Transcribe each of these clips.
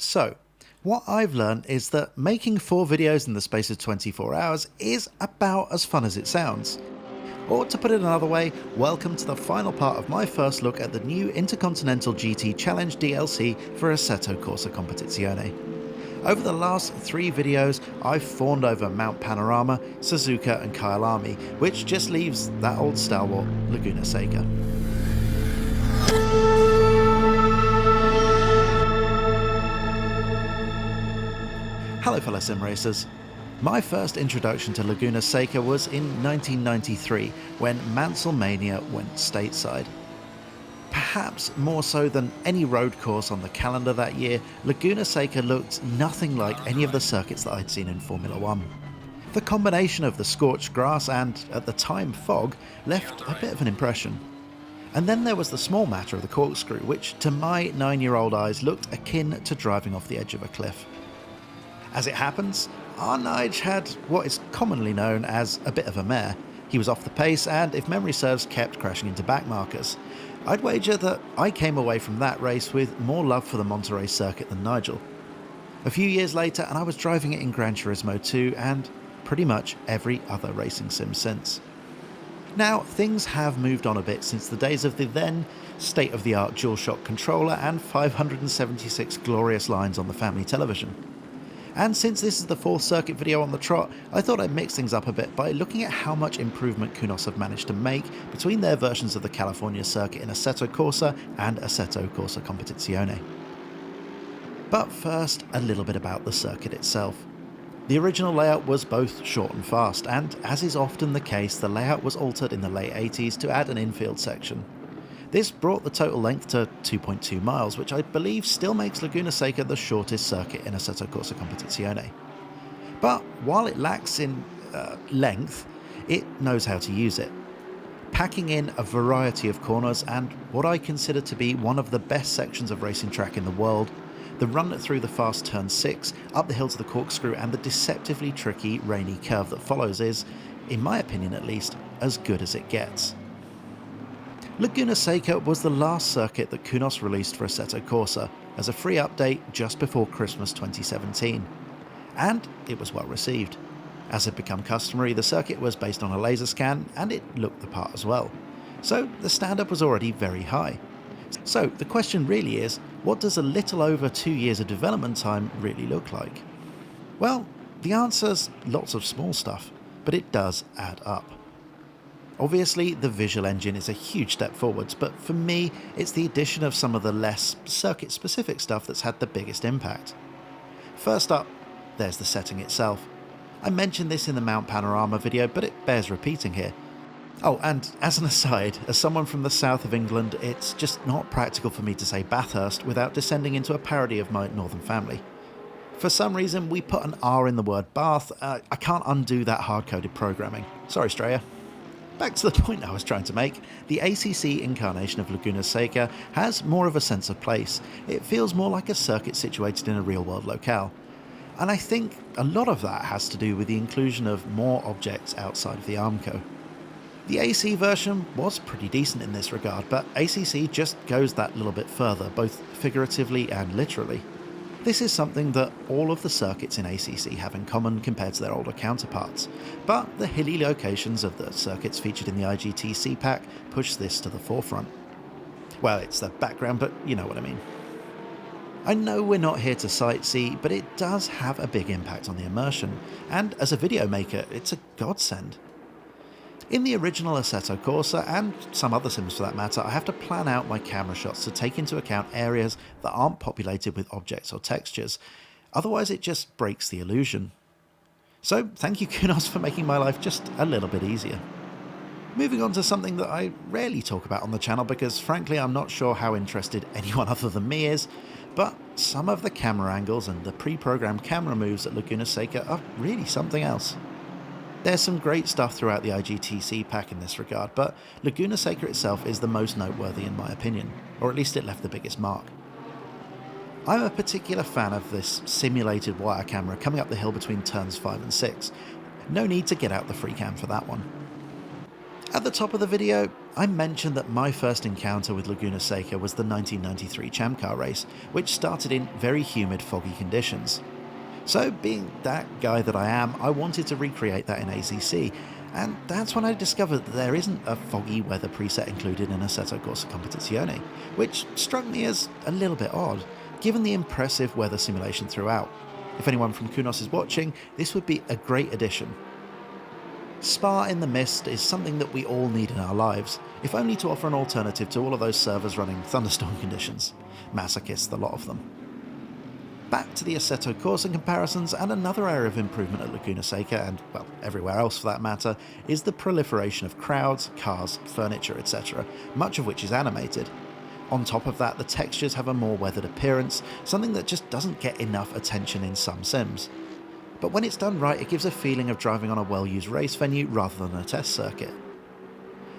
So, what I've learned is that making 4 videos in the space of 24 hours is about as fun as it sounds. Or to put it another way, welcome to the final part of my first look at the new Intercontinental GT Challenge DLC for Assetto Corsa Competizione. Over the last 3 videos, I've fawned over Mount Panorama, Suzuka and Kyalami, which just leaves that old stalwart, Laguna Seca. Hello fellow sim racers. My first introduction to Laguna Seca was in 1993 when Mansellmania went stateside. Perhaps more so than any road course on the calendar that year, Laguna Seca looked nothing like any of the circuits that I'd seen in Formula 1. The combination of the scorched grass and, at the time, fog left a bit of an impression. And then there was the small matter of the corkscrew, which to my 9-year-old eyes looked akin to driving off the edge of a cliff. As it happens, our Nige had what is commonly known as a bit of a mare. He was off the pace and, if memory serves, kept crashing into backmarkers. I'd wager that I came away from that race with more love for the Monterey circuit than Nigel. A few years later, and I was driving it in Gran Turismo 2 and pretty much every other racing sim since. Now, things have moved on a bit since the days of the then state-of-the-art DualShock controller and 576 glorious lines on the family television. And since this is the 4th circuit video on the trot, I thought I'd mix things up a bit by looking at how much improvement Kunos have managed to make between their versions of the California circuit in Assetto Corsa and Assetto Corsa Competizione. But first, a little bit about the circuit itself. The original layout was both short and fast, and as is often the case, the layout was altered in the late 80s to add an infield section. This brought the total length to 2.2 miles, which I believe still makes Laguna Seca the shortest circuit in Assetto Corsa Competizione. But while it lacks in length, it knows how to use it, packing in a variety of corners and what I consider to be one of the best sections of racing track in the world. The run through the fast turn 6, up the hill to the corkscrew, and the deceptively tricky rainy curve that follows is, in my opinion at least, as good as it gets. Laguna Seca was the last circuit that Kunos released for Assetto Corsa as a free update just before Christmas 2017, and it was well received. As had become customary, the circuit was based on a laser scan and it looked the part as well, so the standard was already very high. So the question really is, what does a little over 2 years of development time really look like? Well, the answer's lots of small stuff, but it does add up. Obviously, the visual engine is a huge step forwards, but for me, it's the addition of some of the less circuit-specific stuff that's had the biggest impact. First up, there's the setting itself. I mentioned this in the Mount Panorama video, but it bears repeating here. Oh, and as an aside, as someone from the south of England, it's just not practical for me to say Bathurst without descending into a parody of my northern family. For some reason, we put an R in the word bath. I can't undo that hard-coded programming. Sorry, Straya. Back to the point I was trying to make, the ACC incarnation of Laguna Seca has more of a sense of place. It feels more like a circuit situated in a real-world locale. And I think a lot of that has to do with the inclusion of more objects outside of the Armco. The AC version was pretty decent in this regard, but ACC just goes that little bit further, both figuratively and literally. This is something that all of the circuits in ACC have in common compared to their older counterparts, but the hilly locations of the circuits featured in the IGTC pack push this to the forefront. Well, it's the background, but you know what I mean. I know we're not here to sightsee, but it does have a big impact on the immersion, and as a video maker, it's a godsend. In the original Assetto Corsa, and some other sims for that matter, I have to plan out my camera shots to take into account areas that aren't populated with objects or textures, otherwise it just breaks the illusion. So thank you Kunos for making my life just a little bit easier. Moving on to something that I rarely talk about on the channel because frankly I'm not sure how interested anyone other than me is, but some of the camera angles and the pre-programmed camera moves at Laguna Seca are really something else. There's some great stuff throughout the IGTC pack in this regard, but Laguna Seca itself is the most noteworthy in my opinion, or at least it left the biggest mark. I'm a particular fan of this simulated wire camera coming up the hill between turns 5 and 6. No need to get out the free cam for that one. At the top of the video, I mentioned that my first encounter with Laguna Seca was the 1993 Champ Car race, which started in very humid, foggy conditions. So, being that guy that I am, I wanted to recreate that in ACC, and that's when I discovered that there isn't a foggy weather preset included in Assetto Corsa Competizione, which struck me as a little bit odd, given the impressive weather simulation throughout. If anyone from Kunos is watching, this would be a great addition. Spa in the mist is something that we all need in our lives, if only to offer an alternative to all of those servers running thunderstorm conditions. Masochists, the lot of them. Back to the Assetto Corsa comparisons, and another area of improvement at Laguna Seca, and well, everywhere else for that matter, is the proliferation of crowds, cars, furniture, etc., much of which is animated. On top of that, the textures have a more weathered appearance, something that just doesn't get enough attention in some sims. But when it's done right, it gives a feeling of driving on a well-used race venue rather than a test circuit.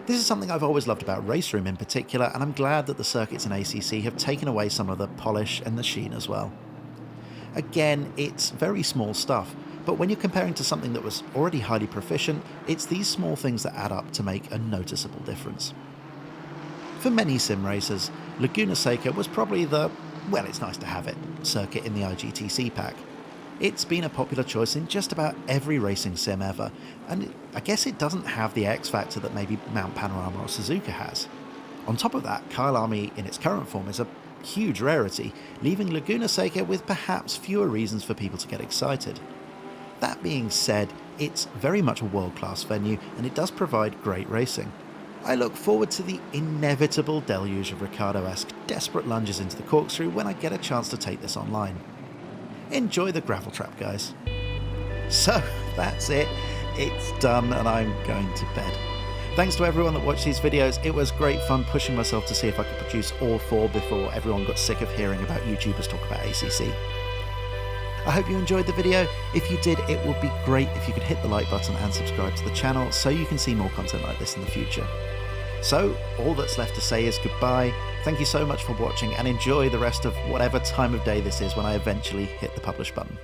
This is something I've always loved about Race Room in particular, and I'm glad that the circuits in ACC have taken away some of the polish and the sheen as well. Again, it's very small stuff, but when you're comparing to something that was already highly proficient, it's these small things that add up to make a noticeable difference. For many sim racers, Laguna Seca was probably the, well, it's nice to have it, circuit in the IGTC pack. It's been a popular choice in just about every racing sim ever, and I guess it doesn't have the X-Factor that maybe Mount Panorama or Suzuka has. On top of that, Kyalami in its current form is a huge rarity, leaving Laguna Seca with perhaps fewer reasons for people to get excited. That being said, it's very much a world-class venue, and it does provide great racing. I look forward to the inevitable deluge of Ricciardo-esque desperate lunges into the corkscrew when I get a chance to take this online. Enjoy the gravel trap, guys. So, that's it. It's done and I'm going to bed. Thanks to everyone that watched these videos. It was great fun pushing myself to see if I could produce all 4 before everyone got sick of hearing about YouTubers talk about ACC. I hope you enjoyed the video. If you did, it would be great if you could hit the like button and subscribe to the channel so you can see more content like this in the future. So, all that's left to say is goodbye. Thank you so much for watching and enjoy the rest of whatever time of day this is when I eventually hit the publish button.